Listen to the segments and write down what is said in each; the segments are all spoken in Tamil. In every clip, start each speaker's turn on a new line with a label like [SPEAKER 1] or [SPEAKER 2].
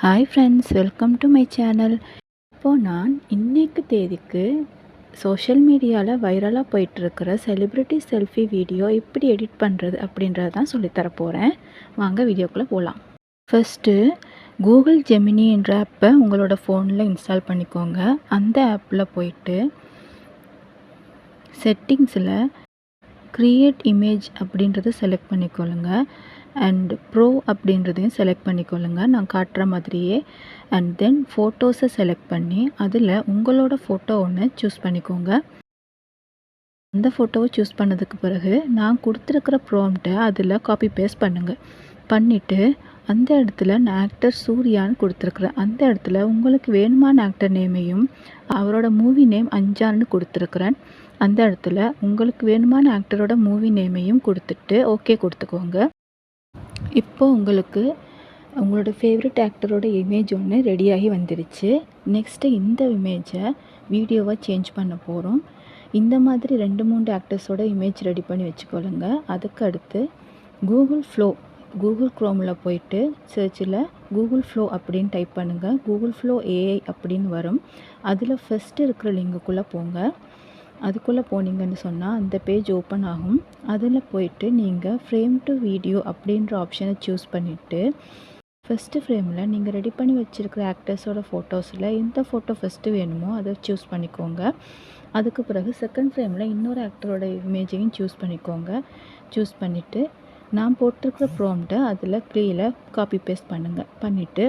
[SPEAKER 1] Hi friends, welcome to my channel. இப்போது நான் இன்றைக்கு தேதிக்கு சோஷியல் மீடியாவில் வைரலாக போயிட்டுருக்கிற செலிப்ரிட்டி செல்ஃபி வீடியோ எப்படி எடிட் பண்ணுறது அப்படின்றத தான் சொல்லித்தர போகிறேன். வாங்க வீடியோக்குள்ளே போகலாம். ஃபஸ்ட்டு கூகுள் ஜெமினி என்ற ஆப்பை உங்களோட ஃபோனில் இன்ஸ்டால் பண்ணிக்கோங்க. அந்த ஆப்பில் போயிட்டு செட்டிங்ஸில் க்ரியேட் இமேஜ் அப்படின்றத செலக்ட் பண்ணிக்கொள்ளுங்க. அண்ட் ப்ரோ அப்படின்றதையும் செலக்ட் பண்ணிக்கொள்ளுங்க, நான் காட்டுற மாதிரியே. அண்ட் தென் ஃபோட்டோஸை செலக்ட் பண்ணி அதில் உங்களோட ஃபோட்டோ ஒன்று சூஸ் பண்ணிக்கோங்க. அந்த ஃபோட்டோவை சூஸ் பண்ணதுக்கு பிறகு நான் கொடுத்துருக்கிற ப்ராம்ப்டை அதில் காப்பி பேஸ்ட் பண்ணிவிட்டு அந்த இடத்துல நான் ஆக்டர் சூர்யான்னு கொடுத்துருக்குறேன். அந்த இடத்துல உங்களுக்கு வேணுமான ஆக்டர் நேமையும் அவரோட மூவி நேம் அஞ்சான்னு கொடுத்துருக்குறேன். அந்த இடத்துல உங்களுக்கு வேணுமான ஆக்டரோட மூவி நேமையும் கொடுத்துட்டு ஓகே கொடுத்துக்கோங்க. இப்போ உங்களுக்கு உங்களோட ஃபேவரட் ஆக்டரோட இமேஜ் ஒன்று ரெடியாகி வந்துடுச்சு. நெக்ஸ்ட்டு இந்த இமேஜை வீடியோவாக சேஞ்ச் பண்ண போகிறோம். இந்த மாதிரி 2-3 ஆக்டர்ஸோட இமேஜ் ரெடி பண்ணி வச்சுக்கொள்ளுங்க. அதுக்கு அடுத்து கூகுள் க்ரோமில் போயிட்டு சர்ச்சில் கூகுள் ஃப்ளோ அப்படின்னு டைப் பண்ணுங்கள். கூகுள் ஃப்ளோ ஏஐ அப்படின்னு வரும். அதில் ஃபஸ்ட்டு இருக்கிற லிங்குக்குள்ளே போங்க. அதுக்குள்ளே போனீங்கன்னு சொன்னால் அந்த பேஜ் ஓப்பன் ஆகும். அதில் போயிட்டு நீங்கள் ஃப்ரேம் டு வீடியோ அப்படின்ற ஆப்ஷனை சூஸ் பண்ணிவிட்டு ஃபஸ்ட்டு ஃப்ரேமில் நீங்கள் ரெடி பண்ணி வச்சுருக்கிற ஆக்டர்ஸோட ஃபோட்டோஸில் எந்த ஃபோட்டோ ஃபஸ்ட்டு வேணுமோ அதை சூஸ் பண்ணிக்கோங்க. அதுக்கு பிறகு செகண்ட் ஃப்ரேமில் இன்னொரு ஆக்டரோட இமேஜையும் சூஸ் பண்ணிக்கோங்க. சூஸ் பண்ணிவிட்டு நான் போட்டிருக்கிற ப்ராம்ப்டை அதில் கீழே காப்பி பேஸ்ட் பண்ணிவிட்டு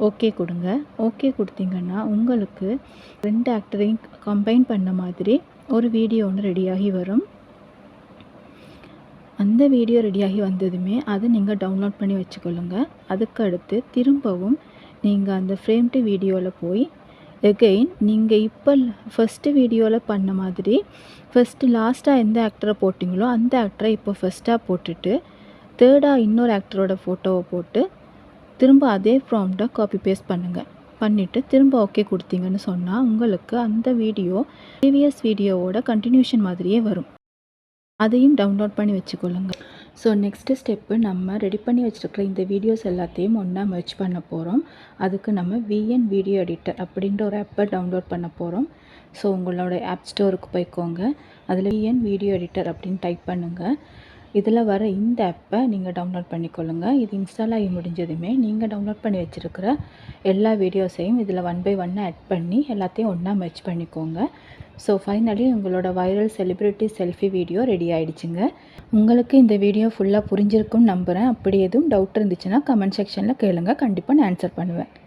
[SPEAKER 1] ஓகே கொடுங்க. ஓகே கொடுத்தீங்கன்னா உங்களுக்கு 2 ஆக்டரையும் கம்பைன் பண்ண மாதிரி ஒரு வீடியோ ஒன்று ரெடியாகி வரும். அந்த வீடியோ ரெடியாகி வந்ததுமே அதை நீங்கள் டவுன்லோட் பண்ணி வச்சுக்கொள்ளுங்க. அதுக்கு அடுத்து திரும்பவும் நீங்கள் அந்த ஃப்ரேம் டு வீடியோவில் போய் எகெயின் நீங்கள் இப்போ ஃபஸ்ட்டு வீடியோவில் பண்ண மாதிரி லாஸ்ட்டாக எந்த ஆக்டரை போட்டிங்களோ அந்த ஆக்டரை இப்போ ஃபஸ்ட்டாக போட்டுட்டு தேர்டாக இன்னொரு ஆக்டரோட ஃபோட்டோவை போட்டு திரும்ப அதே ப்ராம்ப்டை காப்பி பேஸ்ட் பண்ணிவிட்டு திரும்ப ஓகே கொடுத்தீங்கன்னு சொன்னால் உங்களுக்கு அந்த வீடியோ ப்ரீவியஸ் வீடியோவோட கண்டினியூஷன் மாதிரியே வரும். அதையும் டவுன்லோட் பண்ணி வச்சுக்கொள்ளுங்க. ஸோ நெக்ஸ்ட்டு ஸ்டெப்பு, நம்ம ரெடி பண்ணி வச்சுருக்கிற இந்த வீடியோஸ் எல்லாத்தையும் ஒன்றா மெர்ஜ் பண்ண போகிறோம். அதுக்கு நம்ம VN வீடியோ எடிட்டர் அப்படின்ற ஒரு ஆப்பை டவுன்லோட் பண்ண போகிறோம். ஸோ உங்களோட ஆப் ஸ்டோருக்கு போய்க்கோங்க. அதில் VN வீடியோ எடிட்டர் அப்படின்னு டைப் பண்ணுங்கள். இதில் வர இந்த ஆப்பை நீங்கள் டவுன்லோட் பண்ணிக்கொள்ளுங்கள். இது இன்ஸ்டால் ஆகி முடிஞ்சதுமே நீங்கள் டவுன்லோட் பண்ணி வச்சுருக்கிற எல்லா வீடியோஸையும் இதில் 1 by 1 ஆட் பண்ணி எல்லாத்தையும் ஒன்றா மெர்ஜ் பண்ணிக்கோங்க. ஸோ ஃபைனலி உங்களோட viral celebrity selfie video ready ஆகிடுச்சுங்க. உங்களுக்கு இந்த வீடியோ ஃபுல்லாக புரிஞ்சிருக்கும்னு நம்புகிறேன். அப்படி எதுவும் டவுட் இருந்துச்சுன்னா கமெண்ட் செக்ஷனில் கேளுங்க, கண்டிப்பாக நான் ஆன்சர் பண்ணுவேன்.